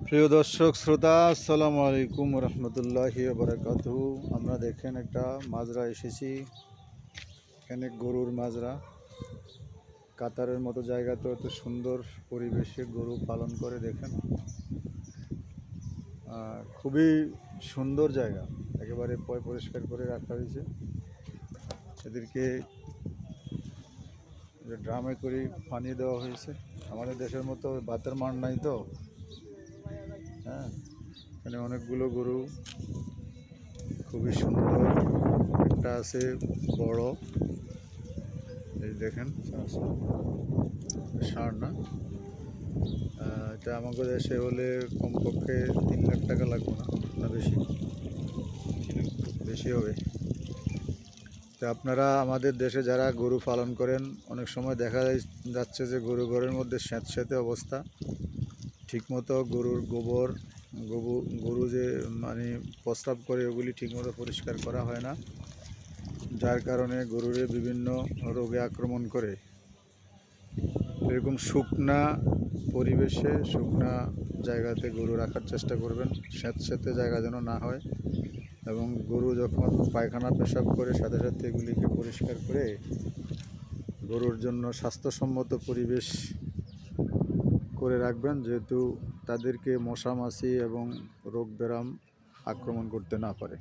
প্রিয় দর্শক শ্রোতা, আসসালামু আলাইকুম রহমতুল্লাহি বারাকাতুহু। আমরা দেখেন একটা মাজরা এসেছি। এখানে গরুর মাজরা, কাতারের মতো জায়গাতে এত সুন্দর পরিবেশে গরু পালন করে দেখেন। খুবই সুন্দর জায়গা, একেবারে পরিষ্কার করে রাখা হয়েছে। এদেরকে ড্রামে করে পানি দেওয়া হয়েছে। আমাদের দেশের মতো ভাতের মান নাই তো, হ্যাঁ। এখানে অনেকগুলো গরু, খুবই সুন্দর। একটা আছে বড়, এই দেখেন, ষাঁড় না। এটা আমাদের দেশে হলে কমপক্ষে 3 লাখ টাকা লাগবে না বেশি, বেশি হবে। তো আপনারা আমাদের দেশে যারা গরু পালন করেন, অনেক সময় দেখা যাচ্ছে যে গরু ঘরের মধ্যে স্যাঁতস্যাঁতে অবস্থা। ঠিকমতো গরুর গোবর, গরু যে মানে প্রস্রাব করে, ওগুলি ঠিকমতো পরিষ্কার করা হয় না, যার কারণে গরুরে বিভিন্ন রোগে আক্রমণ করে। এরকম শুকনা পরিবেশে, শুকনা জায়গাতে গরু রাখার চেষ্টা করবেন, স্যাঁতস্যাঁতে জায়গা যেন না হয়। এবং গরু যখন পায়খানা পেশাব করে, সাথে সাথে এগুলিকে পরিষ্কার করে গরুর জন্য স্বাস্থ্যসম্মত পরিবেশ করে রাখবেন, যেহেতু তাদেরকে মশা মাছি এবং রোগ ব্যারাম আক্রমণ করতে না পারে।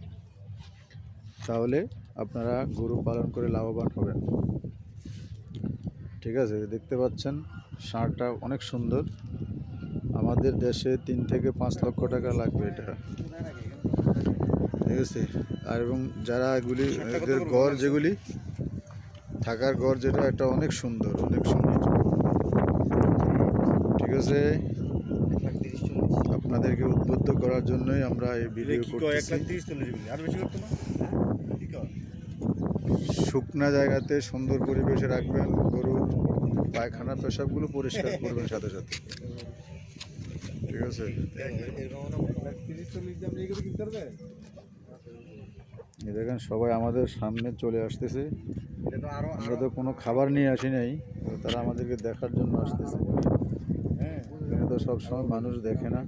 তাহলে আপনারা গরু পালন করে লাভবান হবেন। ঠিক আছে, দেখতে পাচ্ছেন ষাঁড়টা অনেক সুন্দর। আমাদের দেশে 3 থেকে 5 লক্ষ টাকা লাগবে এটা, ঠিক আছে। আর এবং যারা এগুলি, এদের ঘর যেগুলি থাকার ঘর, যেটা এটা অনেক সুন্দর, অনেক সুন্দর। ঠিক আছে, আপনাদেরকে উদ্বুদ্ধ করার জন্যই আমরা এই ভিডিও করতেছি। শুকনা জায়গাতে সুন্দর পরিবেশে রাখবেন, গরু পায়খানা পেশাবগুলো পরিষ্কার করবেন সাথে সাথে, ঠিক আছে। দেখেন সবাই আমাদের সামনে চলে আসতেছে। আমরা তো কোনো খাবার নিয়ে আসি নাই, তারা আমাদেরকে দেখার জন্য আসতেছে। এখানে তো সবসময় মানুষ দেখে না।